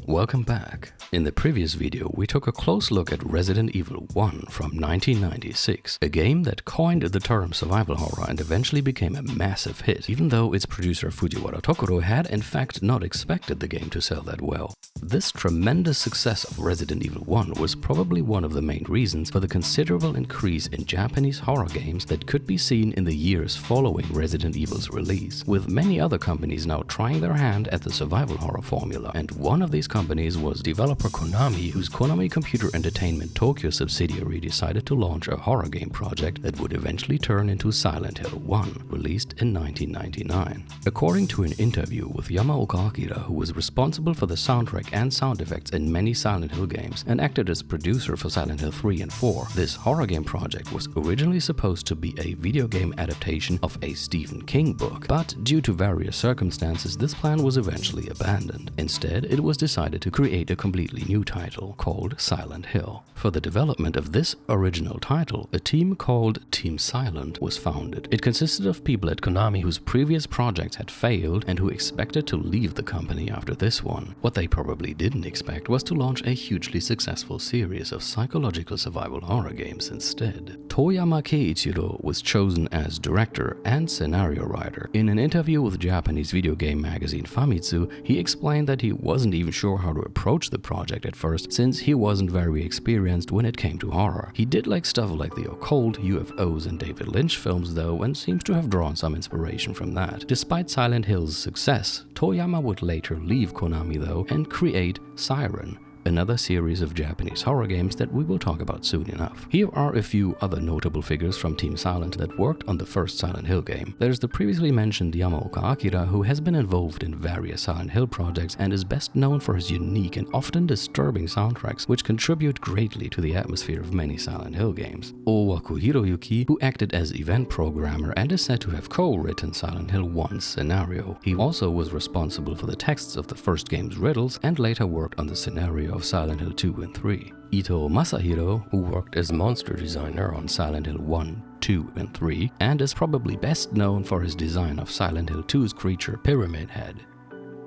welcome back. In the previous video, we took a close look at Resident Evil 1 from 1996, a game that coined the term survival horror and eventually became a massive hit, even though its producer Fujiwara Tokoro had in fact not expected the game to sell that well. This tremendous success of Resident Evil 1 was probably one of the main reasons for the considerable increase in Japanese horror games that could be seen in the years following Resident Evil's release, with many other companies now trying their hand at the survival horror formula, and one of these companies was developer Konami, whose Konami Computer Entertainment Tokyo subsidiary decided to launch a horror game project that would eventually turn into Silent Hill 1, released in 1999. According to an interview with Yamaoka Akira, who was responsible for the soundtrack and sound effects in many Silent Hill games and acted as producer for Silent Hill 3 and 4, this horror game project was originally supposed to be a video game adaptation of a Stephen King book, but due to various circumstances, this plan was eventually abandoned. Instead, it was decided to create a completely new title called Silent Hill. For the development of this original title, a team called Team Silent was founded. It consisted of people at Konami whose previous projects had failed and who expected to leave the company after this one. What they probably didn't expect was to launch a hugely successful series of psychological survival horror games instead. Toyama Keiichiro was chosen as director and scenario writer. In an interview with Japanese video game magazine Famitsu, he explained that he wasn't even sure how to approach the project at first, since he wasn't very experienced when it came to horror. He did like stuff like the occult, UFOs and David Lynch films though, and seems to have drawn some inspiration from that. Despite Silent Hill's success, Toyama would later leave Konami though and create Siren, another series of Japanese horror games that we will talk about soon enough. Here are a few other notable figures from Team Silent that worked on the first Silent Hill game. There's the previously mentioned Yamaoka Akira, who has been involved in various Silent Hill projects and is best known for his unique and often disturbing soundtracks, which contribute greatly to the atmosphere of many Silent Hill games. Owaku Hiroyuki, who acted as event programmer and is said to have co-written Silent Hill 1's scenario. He also was responsible for the texts of the first game's riddles and later worked on the scenario of Silent Hill 2 and 3. Ito Masahiro, who worked as monster designer on Silent Hill 1, 2 and 3, and is probably best known for his design of Silent Hill 2's creature Pyramid Head.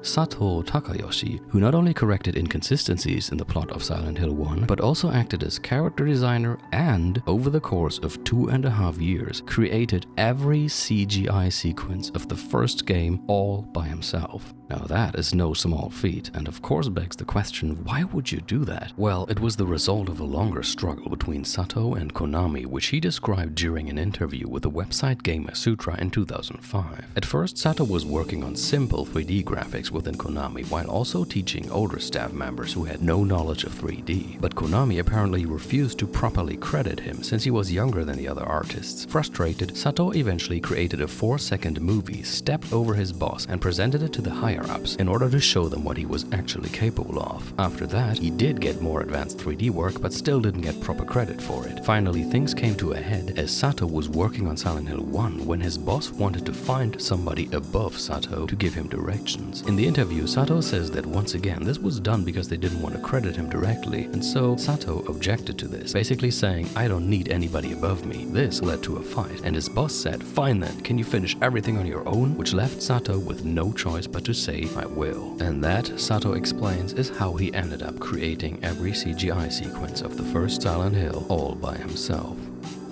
Sato Takayoshi, who not only corrected inconsistencies in the plot of Silent Hill 1, but also acted as character designer and, over the course of 2.5 years, created every CGI sequence of the first game all by himself. Now that is no small feat, and of course begs the question, why would you do that? Well, it was the result of a longer struggle between Sato and Konami, which he described during an interview with the website Gamasutra in 2005. At first, Sato was working on simple 3D graphics within Konami, while also teaching older staff members who had no knowledge of 3D. But Konami apparently refused to properly credit him since he was younger than the other artists. Frustrated, Sato eventually created a 4-second movie, stepped over his boss, and presented it to the higher-ups in order to show them what he was actually capable of. After that, he did get more advanced 3D work, but still didn't get proper credit for it. Finally, things came to a head as Sato was working on Silent Hill 1 when his boss wanted to find somebody above Sato to give him directions. In the interview, Sato says that once again this was done because they didn't want to credit him directly, and so Sato objected to this, basically saying, "I don't need anybody above me." This led to a fight, and his boss said, "Fine then, can you finish everything on your own?" which left Sato with no choice but to say, "I will." And that, Sato explains, is how he ended up creating every CGI sequence of the first Silent Hill all by himself.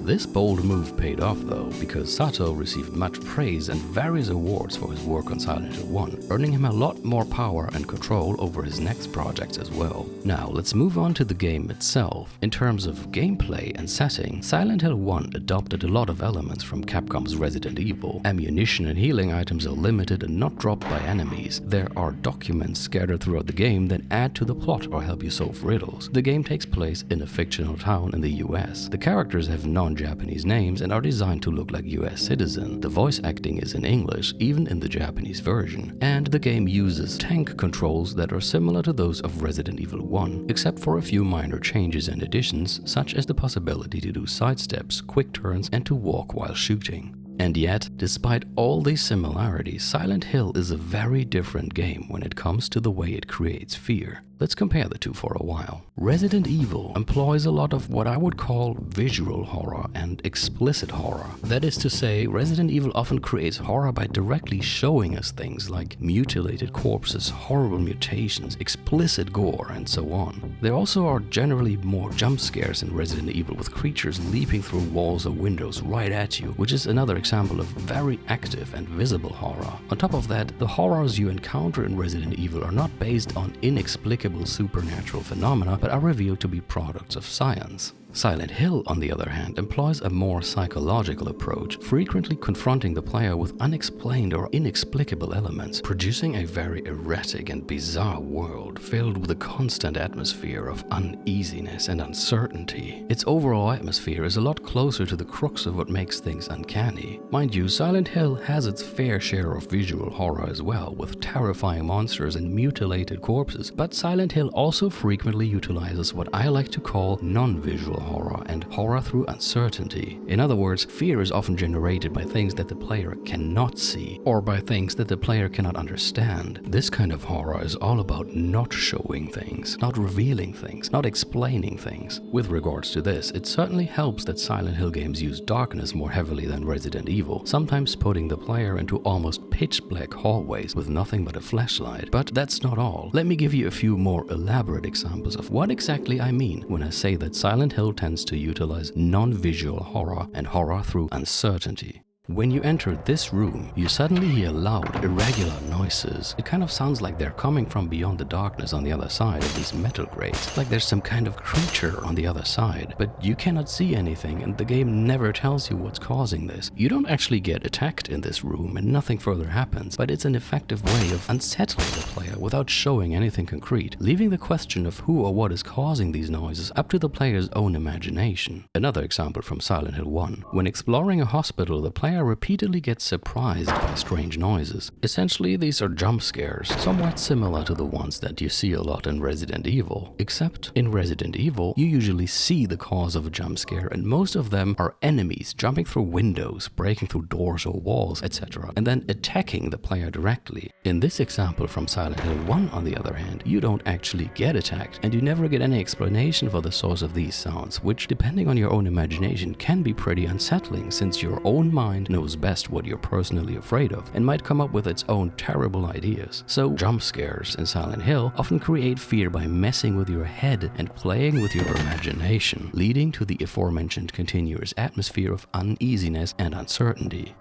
This bold move paid off though, because Sato received much praise and various awards for his work on Silent Hill 1, earning him a lot more power and control over his next projects as well. Now let's move on to the game itself. In terms of gameplay and setting, Silent Hill 1 adopted a lot of elements from Capcom's Resident Evil. Ammunition and healing items are limited and not dropped by enemies. There are documents scattered throughout the game that add to the plot or help you solve riddles. The game takes place in a fictional town in the US. The characters have non-Japanese names and are designed to look like US citizens. The voice acting is in English, even in the Japanese version. And the game uses tank controls that are similar to those of Resident Evil 1, except for a few minor changes and additions, such as the possibility to do sidesteps, quick turns, and to walk while shooting. And yet, despite all these similarities, Silent Hill is a very different game when it comes to the way it creates fear. Let's compare the two for a while. Resident Evil employs a lot of what I would call visual horror and explicit horror. That is to say, Resident Evil often creates horror by directly showing us things like mutilated corpses, horrible mutations, explicit gore, and so on. There also are generally more jump scares in Resident Evil, with creatures leaping through walls or windows right at you, which is another example of very active and visible horror. On top of that, the horrors you encounter in Resident Evil are not based on inexplicable supernatural phenomena, but are revealed to be products of science. Silent Hill, on the other hand, employs a more psychological approach, frequently confronting the player with unexplained or inexplicable elements, producing a very erratic and bizarre world filled with a constant atmosphere of uneasiness and uncertainty. Its overall atmosphere is a lot closer to the crux of what makes things uncanny. Mind you, Silent Hill has its fair share of visual horror as well, with terrifying monsters and mutilated corpses, but Silent Hill also frequently utilizes what I like to call non-visual horror and horror through uncertainty. In other words, fear is often generated by things that the player cannot see or by things that the player cannot understand. This kind of horror is all about not showing things, not revealing things, not explaining things. With regards to this, it certainly helps that Silent Hill games use darkness more heavily than Resident Evil, sometimes putting the player into almost pitch black hallways with nothing but a flashlight. But that's not all. Let me give you a few more elaborate examples of what exactly I mean when I say that Silent Hill tends to utilize non-visual horror and horror through uncertainty. When you enter this room, you suddenly hear loud, irregular noises. It kind of sounds like they're coming from beyond the darkness on the other side of these metal grates, like there's some kind of creature on the other side, but you cannot see anything and the game never tells you what's causing this. You don't actually get attacked in this room and nothing further happens, but it's an effective way of unsettling the player without showing anything concrete, leaving the question of who or what is causing these noises up to the player's own imagination. Another example from Silent Hill 1. When exploring a hospital, the player repeatedly gets surprised by strange noises. Essentially, these are jump scares, somewhat similar to the ones that you see a lot in Resident Evil. Except in Resident Evil, you usually see the cause of a jump scare, and most of them are enemies jumping through windows, breaking through doors or walls, etc., and then attacking the player directly. In this example from Silent Hill 1, on the other hand, you don't actually get attacked, and you never get any explanation for the source of these sounds, which, depending on your own imagination, can be pretty unsettling, since your own mind knows best what you're personally afraid of and might come up with its own terrible ideas. So jump scares in Silent Hill often create fear by messing with your head and playing with your imagination, leading to the aforementioned continuous atmosphere of uneasiness and uncertainty.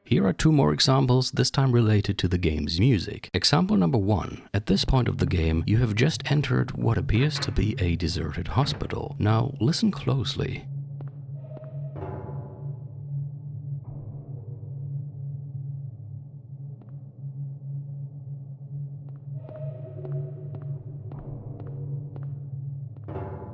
Here are two more examples, this time related to the game's music. Example number 1. At this point of the game, you have just entered what appears to be a deserted hospital. Now, listen closely.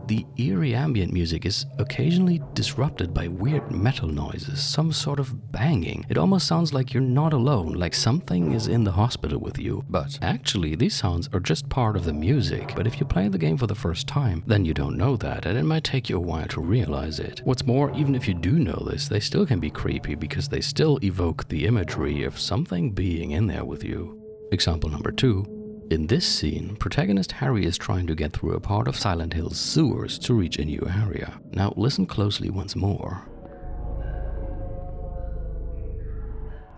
The eerie ambient music is occasionally disrupted by weird metal noises, some sort of banging. It almost sounds like you're not alone, like something is in the hospital with you. But actually, these sounds are just part of the music. But if you play the game for the first time, then you don't know that, and it might take you a while to realize it. What's more, even if you do know this, they still can be creepy because they still evoke the imagery of something being in there with you. Example number 2. In this scene, protagonist Harry is trying to get through a part of Silent Hill's sewers to reach a new area. Now listen closely once more.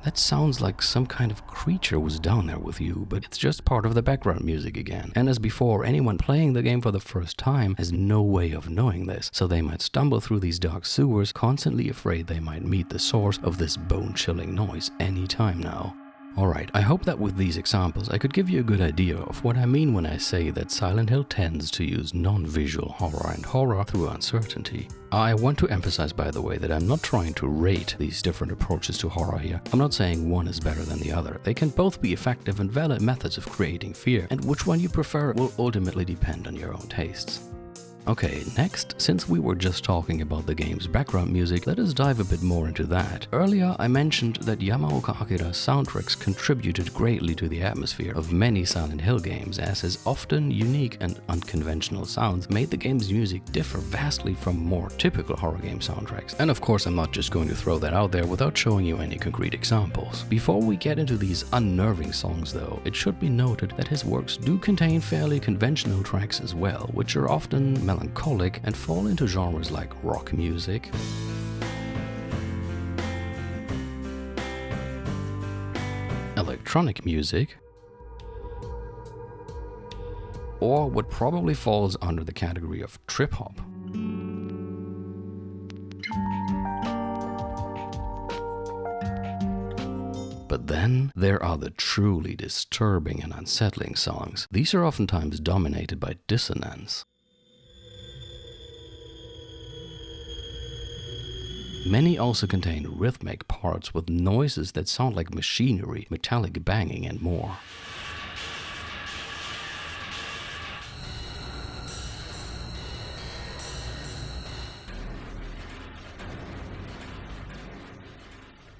That sounds like some kind of creature was down there with you, but it's just part of the background music again. And as before, anyone playing the game for the first time has no way of knowing this, so they might stumble through these dark sewers, constantly afraid they might meet the source of this bone-chilling noise any time now. Alright, I hope that with these examples I could give you a good idea of what I mean when I say that Silent Hill tends to use non-visual horror and horror through uncertainty. I want to emphasize, by the way, that I'm not trying to rate these different approaches to horror here. I'm not saying one is better than the other. They can both be effective and valid methods of creating fear, and which one you prefer will ultimately depend on your own tastes. Okay, next, since we were just talking about the game's background music, let us dive a bit more into that. Earlier, I mentioned that Yamaoka Akira's soundtracks contributed greatly to the atmosphere of many Silent Hill games, as his often unique and unconventional sounds made the game's music differ vastly from more typical horror game soundtracks. And of course, I'm not just going to throw that out there without showing you any concrete examples. Before we get into these unnerving songs though, it should be noted that his works do contain fairly conventional tracks as well, which are often melancholic and fall into genres like rock music, electronic music, or what probably falls under the category of trip-hop. But then there are the truly disturbing and unsettling songs. These are oftentimes dominated by dissonance. Many also contain rhythmic parts with noises that sound like machinery, metallic banging, and more.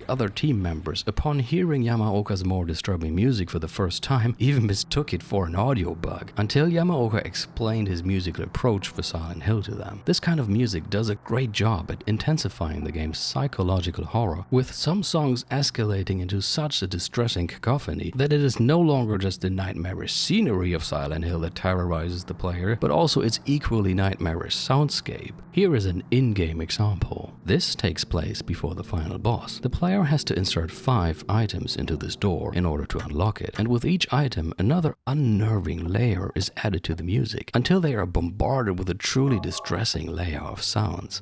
Other team members, upon hearing Yamaoka's more disturbing music for the first time, even mistook it for an audio bug, until Yamaoka explained his musical approach for Silent Hill to them. This kind of music does a great job at intensifying the game's psychological horror, with some songs escalating into such a distressing cacophony that it is no longer just the nightmarish scenery of Silent Hill that terrorizes the player, but also its equally nightmarish soundscape. Here is an in-game example. This takes place before the final boss. The player has to insert 5 items into this door in order to unlock it, and with each item another unnerving layer is added to the music until they are bombarded with a truly distressing layer of sounds.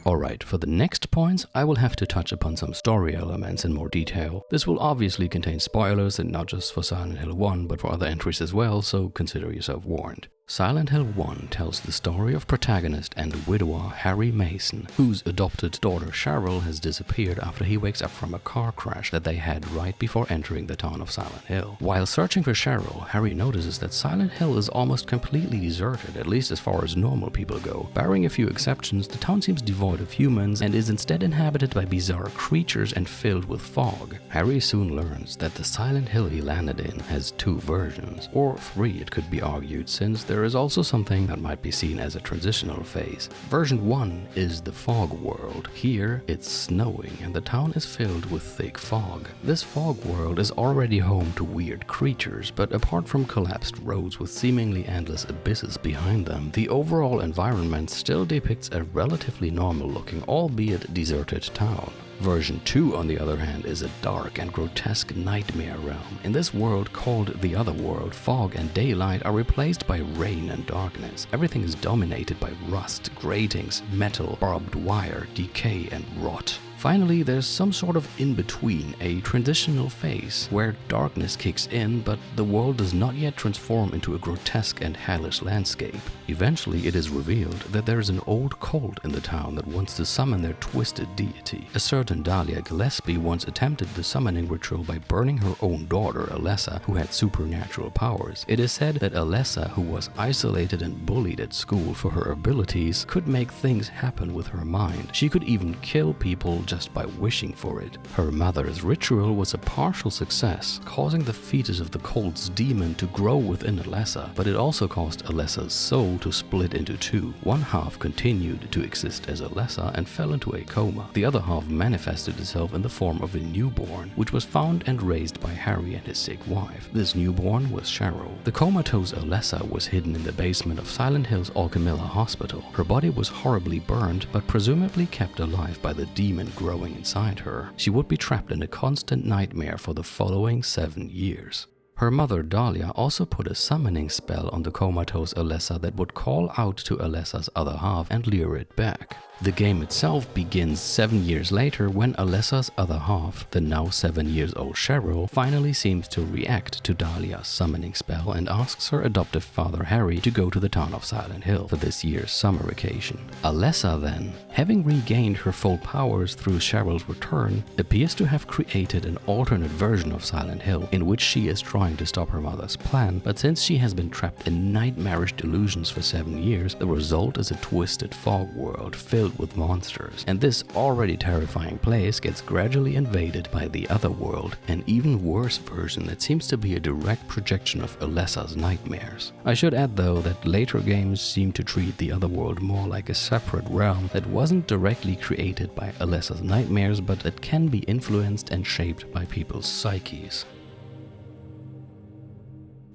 Alright, for the next points, I will have to touch upon some story elements in more detail. This will obviously contain spoilers, and not just for Silent Hill 1, but for other entries as well, so consider yourself warned. Silent Hill 1 tells the story of protagonist and widower Harry Mason, whose adopted daughter Cheryl has disappeared after he wakes up from a car crash that they had right before entering the town of Silent Hill. While searching for Cheryl, Harry notices that Silent Hill is almost completely deserted, at least as far as normal people go. Barring a few exceptions, the town seems devoid of humans and is instead inhabited by bizarre creatures and filled with fog. Harry soon learns that the Silent Hill he landed in has 2 versions, or 3 it could be argued, since there is also something that might be seen as a transitional phase. Version 1 is the fog world. Here, it's snowing and the town is filled with thick fog. This fog world is already home to weird creatures, but apart from collapsed roads with seemingly endless abysses behind them, the overall environment still depicts a relatively normal-looking, albeit deserted town. Version 2, on the other hand, is a dark and grotesque nightmare realm. In this world called the Otherworld, fog and daylight are replaced by rain and darkness. Everything is dominated by rust, gratings, metal, barbed wire, decay, and rot. Finally, there's some sort of in-between, a transitional phase, where darkness kicks in, but the world does not yet transform into a grotesque and hellish landscape. Eventually, it is revealed that there is an old cult in the town that wants to summon their twisted deity. A certain Dahlia Gillespie once attempted the summoning ritual by burning her own daughter, Alessa, who had supernatural powers. It is said that Alessa, who was isolated and bullied at school for her abilities, could make things happen with her mind. She could even kill people just by wishing for it. Her mother's ritual was a partial success, causing the fetus of the cult's demon to grow within Alessa, but it also caused Alessa's soul to split into two. One half continued to exist as Alessa and fell into a coma. The other half manifested itself in the form of a newborn, which was found and raised by Harry and his sick wife. This newborn was Cheryl. The comatose Alessa was hidden in the basement of Silent Hill's Alchemilla Hospital. Her body was horribly burned, but presumably kept alive by the demon growing inside her. She would be trapped in a constant nightmare for the following 7 years. Her mother, Dahlia, also put a summoning spell on the comatose Alessa that would call out to Alessa's other half and lure it back. The game itself begins 7 years later when Alessa's other half, the now 7-year-old Cheryl, finally seems to react to Dahlia's summoning spell and asks her adoptive father Harry to go to the town of Silent Hill for this year's summer vacation. Alessa then, having regained her full powers through Cheryl's return, appears to have created an alternate version of Silent Hill in which she is trying to stop her mother's plan, but since she has been trapped in nightmarish delusions for 7 years, the result is a twisted fog world filled with monsters, and this already terrifying place gets gradually invaded by the Otherworld, an even worse version that seems to be a direct projection of Alessa's nightmares. I should add though that later games seem to treat the Otherworld more like a separate realm that wasn't directly created by Alessa's nightmares, but that can be influenced and shaped by people's psyches.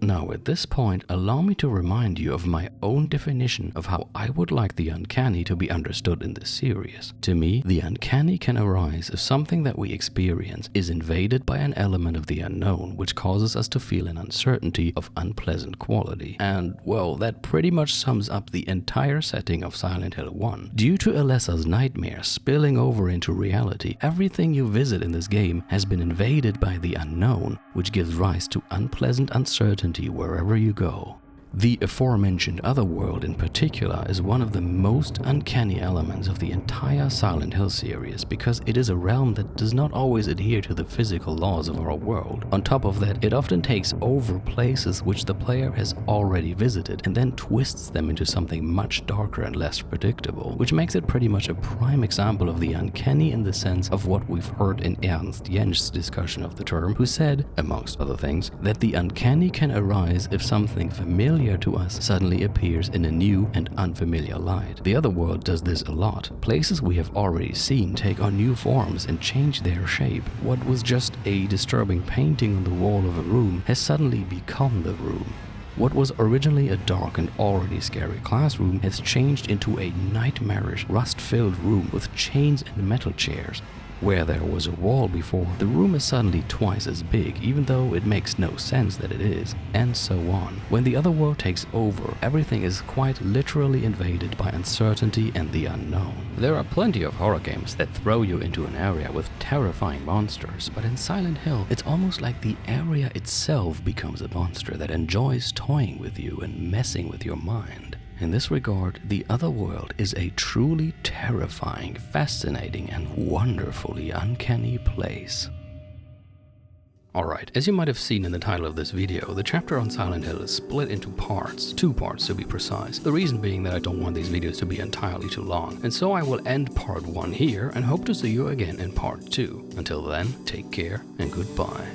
Now at this point, allow me to remind you of my own definition of how I would like the uncanny to be understood in this series. To me, the uncanny can arise if something that we experience is invaded by an element of the unknown which causes us to feel an uncertainty of unpleasant quality. And, well, that pretty much sums up the entire setting of Silent Hill 1. Due to Alessa's nightmare spilling over into reality, everything you visit in this game has been invaded by the unknown, which gives rise to unpleasant uncertainty wherever you go. The aforementioned Otherworld in particular is one of the most uncanny elements of the entire Silent Hill series because it is a realm that does not always adhere to the physical laws of our world. On top of that, it often takes over places which the player has already visited and then twists them into something much darker and less predictable, which makes it pretty much a prime example of the uncanny in the sense of what we've heard in Ernst Jentsch's discussion of the term, who said, amongst other things, that the uncanny can arise if something familiar to us suddenly appears in a new and unfamiliar light. The Otherworld does this a lot. Places we have already seen take on new forms and change their shape. What was just a disturbing painting on the wall of a room has suddenly become the room. What was originally a dark and already scary classroom has changed into a nightmarish, rust-filled room with chains and metal chairs. Where there was a wall before, the room is suddenly twice as big, even though it makes no sense that it is, and so on. When the Otherworld takes over, everything is quite literally invaded by uncertainty and the unknown. There are plenty of horror games that throw you into an area with terrifying monsters, but in Silent Hill, it's almost like the area itself becomes a monster that enjoys toying with you and messing with your mind. In this regard, the Otherworld is a truly terrifying, fascinating, and wonderfully uncanny place. Alright, as you might have seen in the title of this video, the chapter on Silent Hill is split into parts, 2 parts to be precise. The reason being that I don't want these videos to be entirely too long, and so I will end part 1 here and hope to see you again in part 2. Until then, take care and goodbye.